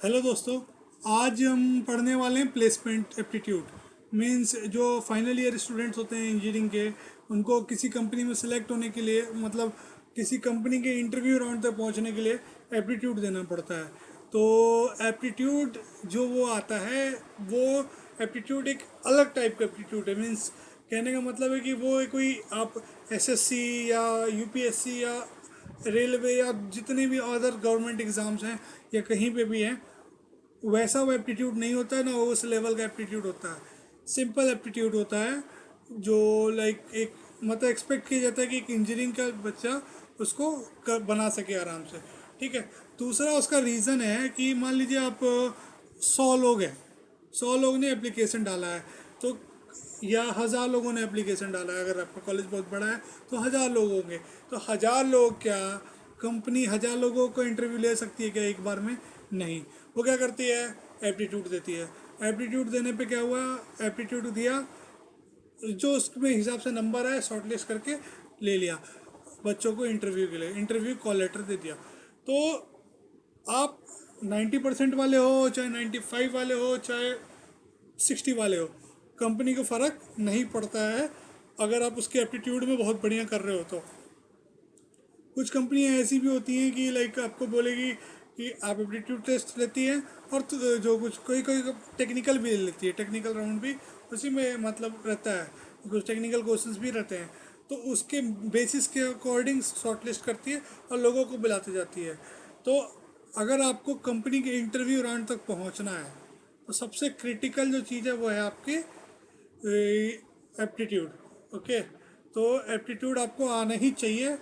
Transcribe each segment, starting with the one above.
Hello दोस्तों। आज हम पढ़ने वाले हैं प्लेसमेंट एप्टीट्यूड। मींस जो फाइनल ईयर स्टूडेंट्स होते हैं इंजीनियरिंग के, उनको किसी कंपनी में सिलेक्ट होने के लिए, मतलब किसी कंपनी के इंटरव्यू राउंड तक पहुंचने के लिए एप्टीट्यूड देना पड़ता है। तो एप्टीट्यूड जो वो आता है, वो एप्टीट्यूड एक अलग टाइप का एप्टीट्यूड है। मींस कहने का मतलब है कि वो कोई आप एसएससी या यूपीएससी या रेलवे या जितने भी अदर गवर्नमेंट एग्ज़ाम्स हैं या कहीं पे भी हैं, वैसा वो एप्टीट्यूड नहीं होता है ना, वो उस लेवल का एप्टीट्यूड होता है। सिंपल एप्टीट्यूड होता है जो लाइक एक मतलब एक्सपेक्ट किया जाता है कि एक इंजीनियरिंग का बच्चा उसको बना सके आराम से। ठीक है। दूसरा उसका रीज़न है कि मान लीजिए आप 100 लोग हैं, 100 लोग ने एप्लीकेशन डाला है, तो या 1000 लोगों ने एप्लीकेशन डाला है। अगर आपका कॉलेज बहुत बड़ा है तो 1000 लोग होंगे। तो 1000 लोग क्या कंपनी 1000 लोगों को इंटरव्यू ले सकती है क्या एक बार में? नहीं। वो क्या करती है? एप्टीट्यूड देती है। एप्टीट्यूड देने पे क्या हुआ? एप्टीट्यूड दिया, जो उसमें हिसाब से नंबर आए शॉर्टलिस्ट करके ले लिया बच्चों को इंटरव्यू के लिए, इंटरव्यू कॉल लेटर दे दिया। तो आप 90% वाले हो, चाहे 95 वाले हो, चाहे 60 वाले हो, कंपनी को फ़र्क नहीं पड़ता है अगर आप उसके एप्टीट्यूड में बहुत बढ़िया कर रहे हो तो। कुछ कंपनियां ऐसी भी होती हैं कि लाइक आपको बोलेगी कि आप एप्टीट्यूड टेस्ट लेती है, और तो जो कुछ कोई कोई टेक्निकल भी ले लेती है, टेक्निकल राउंड भी उसी में मतलब रहता है, कुछ टेक्निकल क्वेश्चंस भी रहते हैं। तो उसके बेसिस के अकॉर्डिंग शॉर्टलिस्ट करती है और लोगों को बुलाती जाती है। तो अगर आपको कंपनी के इंटरव्यू राउंड तक पहुंचना है, तो सबसे क्रिटिकल जो चीज़ है वो है आपकी एप्टीट्यूड। ओके। तो एप्टीट्यूड आपको आना ही चाहिए।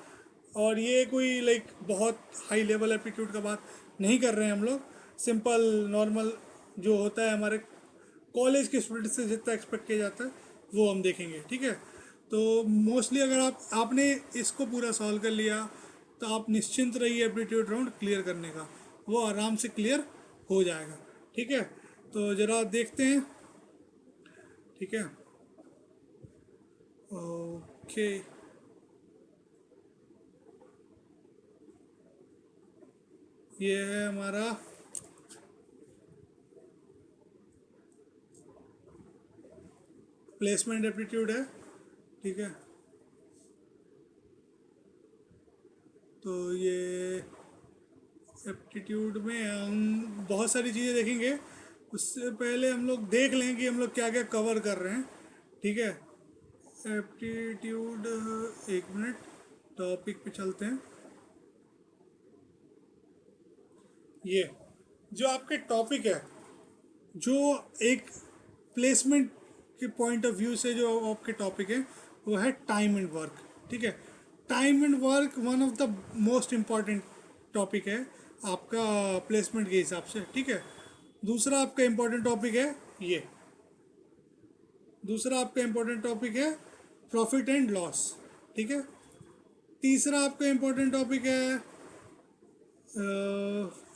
और ये कोई लाइक बहुत हाई लेवल एप्टीट्यूड का बात नहीं कर रहे हैं हम लोग। सिंपल नॉर्मल जो होता है हमारे कॉलेज के स्टूडेंट से जितना एक्सपेक्ट किया जाता है वो हम देखेंगे। ठीक है। तो मोस्टली अगर आपने इसको पूरा सॉल्व कर लिया, तो आप निश्चिंत रहिए एप्टीट्यूड राउंड क्लियर करने का, वो आराम से क्लियर हो जाएगा। ठीक है। तो ज़रा देखते हैं। ठीक है। ओके। ये है हमारा प्लेसमेंट एप्टीट्यूड है। ठीक है। तो ये एप्टीट्यूड में हम बहुत सारी चीज़ें देखेंगे। उससे पहले हम लोग देख लें कि हम लोग क्या क्या कवर कर रहे हैं। ठीक है। एप्टीट्यूड, एक मिनट, टॉपिक पे चलते हैं। ये जो आपके टॉपिक है, जो एक प्लेसमेंट के पॉइंट ऑफ व्यू से जो आपके टॉपिक है, वो है टाइम एंड वर्क। ठीक है। Time and work one of the most important topic है आपका प्लेसमेंट के हिसाब से। ठीक है। दूसरा आपका इम्पोर्टेंट टॉपिक है ये, दूसरा आपका इम्पोर्टेंट टॉपिक है प्रॉफिट एंड लॉस। ठीक है। तीसरा आपका इम्पोर्टेंट टॉपिक है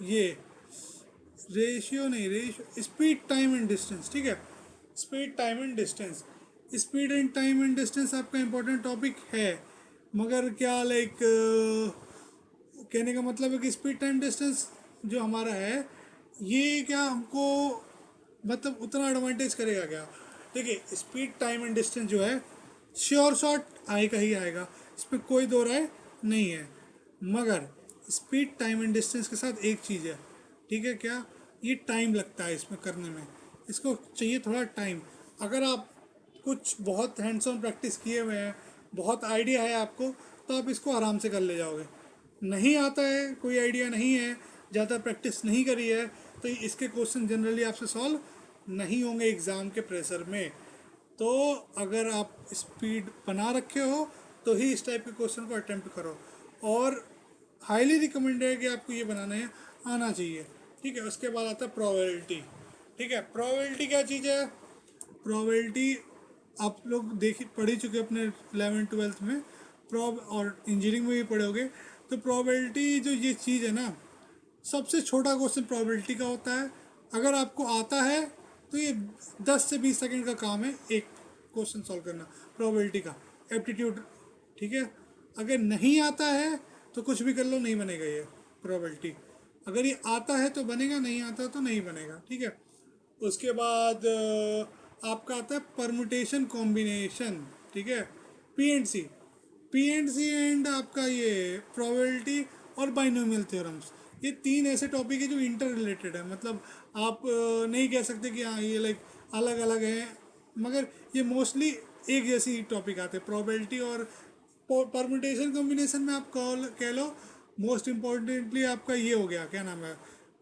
ये रेशियो नहीं, ratio speed time and distance. ठीक है। Speed time and distance, speed and time and distance आपका इम्पोर्टेंट टॉपिक है। मगर क्या लाइक कहने का मतलब है कि स्पीड टाइम डिस्टेंस जो हमारा है, ये क्या हमको मतलब उतना एडवांटेज करेगा क्या? देखिए, स्पीड टाइम एंड डिस्टेंस जो है श्योर शॉट आएगा ही आएगा, इसमें कोई दो राय नहीं है। मगर स्पीड टाइम एंड डिस्टेंस के साथ एक चीज़ है। ठीक है। क्या? ये टाइम लगता है इसमें करने में, इसको चाहिए थोड़ा टाइम। अगर आप कुछ बहुत हैंड्स ऑन प्रैक्टिस किए हुए हैं, बहुत आइडिया है आपको, तो आप इसको आराम से कर ले जाओगे। नहीं आता है, कोई आइडिया नहीं है, ज़्यादा प्रैक्टिस नहीं करी है, तो इसके क्वेश्चन जनरली आपसे सॉल्व नहीं होंगे एग्ज़ाम के प्रेशर में। तो अगर आप स्पीड बना रखे हो तो ही इस टाइप के क्वेश्चन को अटेम्प्ट करो। और हाईली रिकमेंडेड है कि आपको ये बनाना है, आना चाहिए। ठीक है। उसके बाद आता है प्रोबेबिलिटी। ठीक है। प्रोबेबिलिटी क्या चीज़ है? प्रोबेबिलिटी आप लोग देख पढ़ ही चुके अपने 11th-12th में, प्रॉब और इंजीनियरिंग में भी पढ़ोगे। तो प्रोबेबिलिटी जो ये चीज़ है ना, सबसे छोटा क्वेश्चन प्रोबेबिलिटी का होता है। अगर आपको आता है तो ये 10 से 20 सेकंड का काम है एक क्वेश्चन सॉल्व करना प्रोबेबिलिटी का, एप्टीट्यूड। ठीक है। अगर नहीं आता है तो कुछ भी कर लो, नहीं बनेगा ये प्रोबेबिलिटी। अगर ये आता है तो बनेगा, नहीं आता तो नहीं बनेगा, ठीक है। उसके बाद आपका आता है परमुटेशन कॉम्बिनेशन, ठीक है, पी एंड सी एंड आपका ये प्रोबेबिलिटी और बाइनोमियल थ्योरम्स। ये तीन ऐसे टॉपिक है जो इंटर रिलेटेड है, मतलब आप नहीं कह सकते कि हाँ ये लाइक अलग अलग हैं, मगर ये मोस्टली एक जैसी टॉपिक आते हैं। प्रोबेबिलिटी और परमुटेशन कॉम्बिनेशन में आप कह लो मोस्ट इम्पॉर्टेंटली आपका ये हो गया, क्या नाम है,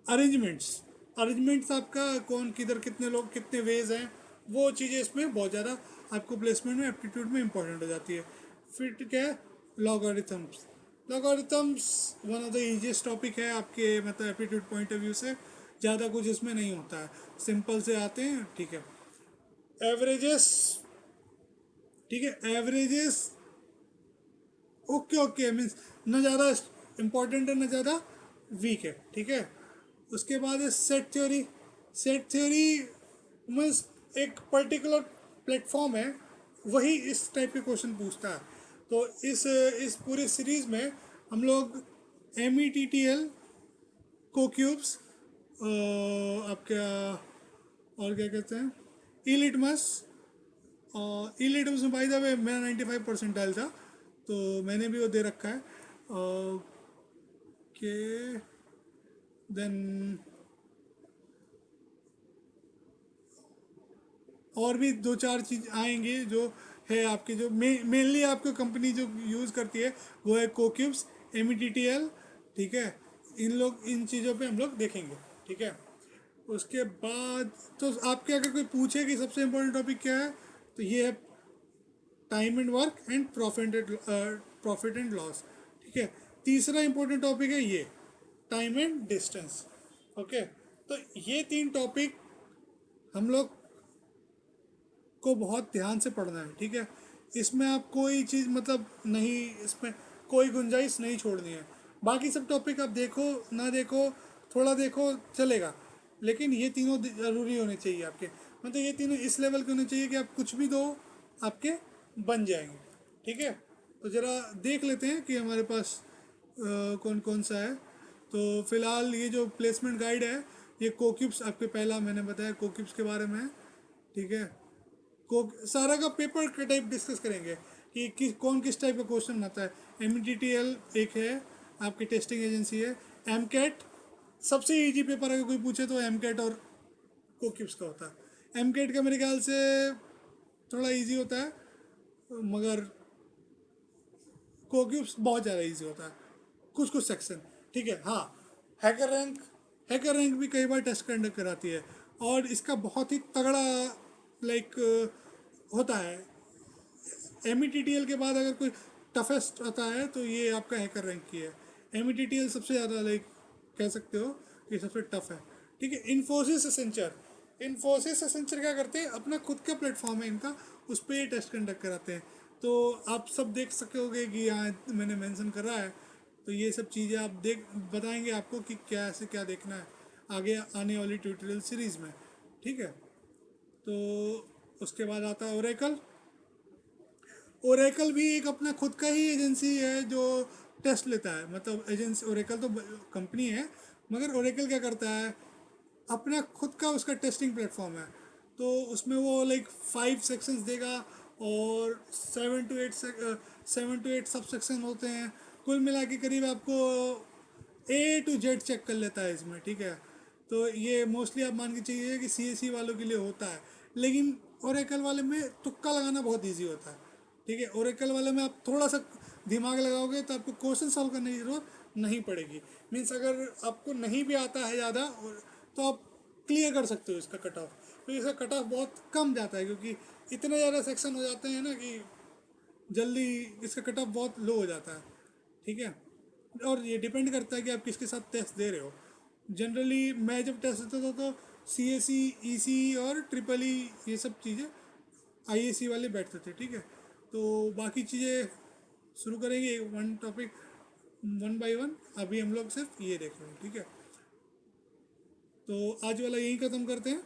अरेंजमेंट्स। अरेंजमेंट्स आपका कौन किधर कितने लोग कितने वेज हैं, वो चीज़ें इसमें बहुत ज़्यादा आपको प्लेसमेंट में एप्टीट्यूड में इंपॉर्टेंट हो जाती है। फिर क्या है, logarithms. Logarithms one of the easiest topic है आपके मतलब एप्टीट्यूड पॉइंट ऑफ व्यू से, ज़्यादा कुछ इसमें नहीं होता है, सिंपल से आते हैं, ठीक है। एवरेजेस, ठीक है, एवरेजेस ओके ओके मीन्स न ज़्यादा इम्पोर्टेंट है न ज़्यादा वीक है, ठीक है। उसके बाद है set theory. Set theory means एक पर्टिकुलर प्लेटफॉर्म है, वही इस टाइप के क्वेश्चन पूछता है। तो इस पूरे सीरीज में हम लोग M E T T L, CoCubes, आपका और क्या कहते हैं, ई लिटमस। ई लिटमस में बाय द वे मेरा 95% था, तो मैंने भी वो दे रखा है। के देन और भी दो चार चीज़ आएंगे जो है आपके, जो मेनली आपको कंपनी जो यूज़ करती है वो है कोक्यूब्स, एम ठीक है। इन चीज़ों पे हम लोग देखेंगे, ठीक है। उसके बाद तो आपके अगर कोई पूछे कि सबसे इम्पोर्टेंट टॉपिक क्या है, तो ये है time and work and profit and loss, ठीक है। तीसरा इंपॉर्टेंट टॉपिक है ये टाइम एंड डिस्टेंस, ओके। तो ये तीन टॉपिक हम लोग को बहुत ध्यान से पढ़ना है, ठीक है। इसमें आप कोई चीज़ मतलब नहीं, इसमें कोई गुंजाइश नहीं छोड़नी है। बाकी सब टॉपिक आप देखो ना देखो, थोड़ा देखो चलेगा, लेकिन ये तीनों ज़रूरी होने चाहिए आपके, मतलब ये तीनों इस लेवल के होने चाहिए कि आप कुछ भी दो आपके बन जाएंगे, ठीक है। तो ज़रा देख लेते हैं कि हमारे पास कौन कौन सा है। तो फिलहाल ये जो प्लेसमेंट गाइड है ये कोक्यूब्स आपके, पहला मैंने बताया कोक्यूब्स के बारे में, ठीक है। को सारा का पेपर का टाइप डिस्कस करेंगे कि कौन किस टाइप का क्वेश्चन आता है। एम एक है आपकी टेस्टिंग एजेंसी है। एम कैट सबसे इजी पेपर अगर कोई पूछे तो एम कैट और कोक्यूब्स का होता है। एम कैट का मेरे ख्याल से थोड़ा इजी होता है, मगर कोक्यूब्स बहुत ज़्यादा इजी होता है कुछ कुछ सेक्शन, ठीक है। हाँ, हैकर रैंक भी कई बार टेस्ट कंडक्ट कराती है, और इसका बहुत ही तगड़ा लाइक होता है। एम के बाद अगर कोई टफेस्ट आता है तो ये आपका हैकर रैंक की है। एम सबसे ज़्यादा लाइक कह सकते हो कि सबसे टफ है, ठीक है। इन्फोसिस एसेंचर क्या करते हैं, अपना खुद का प्लेटफॉर्म है इनका, उस पर ये टेस्ट कंडक्ट कराते हैं। तो आप सब देख सकोगे कि यहाँ मैंने मेंशन करा है, तो ये सब चीज़ें आप देख बताएंगे आपको कि क्या ऐसे क्या देखना है आगे आने वाली ट्यूटोरियल सीरीज़ में, ठीक है। तो उसके बाद आता है ओरेकल। ओरेकल भी एक अपना खुद का ही एजेंसी है जो टेस्ट लेता है, मतलब एजेंसी, ओरेकल तो कंपनी है, मगर ओरेकल क्या करता है, अपना खुद का उसका टेस्टिंग प्लेटफॉर्म है। तो उसमें वो लाइक 5 सेक्शंस देगा और 7 to 8 सब सेक्शन होते हैं। कुल मिला के करीब आपको A to Z चेक कर लेता है इसमें, ठीक है। तो ये मोस्टली आप मान के चाहिए कि CSE वालों के लिए होता है, लेकिन ओरेकल वाले में तुक्का लगाना बहुत ईजी होता है, ठीक है। ओरेकल वाले में आप थोड़ा सा दिमाग लगाओगे तो आपको क्वेश्चन सॉल्व करने की ज़रूरत नहीं पड़ेगी। मीन्स अगर आपको नहीं भी आता है ज़्यादा तो आप क्लियर कर सकते हो इसका कट ऑफ, तो इसका कट ऑफ बहुत कम जाता है, क्योंकि इतने ज़्यादा सेक्शन हो जाते हैं ना कि जल्दी इसका कट ऑफ बहुत लो हो जाता है, ठीक है। और ये डिपेंड करता है कि आप किसके साथ टेस्ट दे रहे हो। जनरली मैं जब टेस्ट देता था तो CSE, ECE और ट्रिपल ई ये सब चीज़ें IAC वाले बैठते थे, ठीक है। तो बाकी चीज़ें शुरू करेंगे one topic one by one, अभी हम लोग सिर्फ ये देख रहे हैं, ठीक है। तो आज वाला यहीं ख़त्म करते हैं।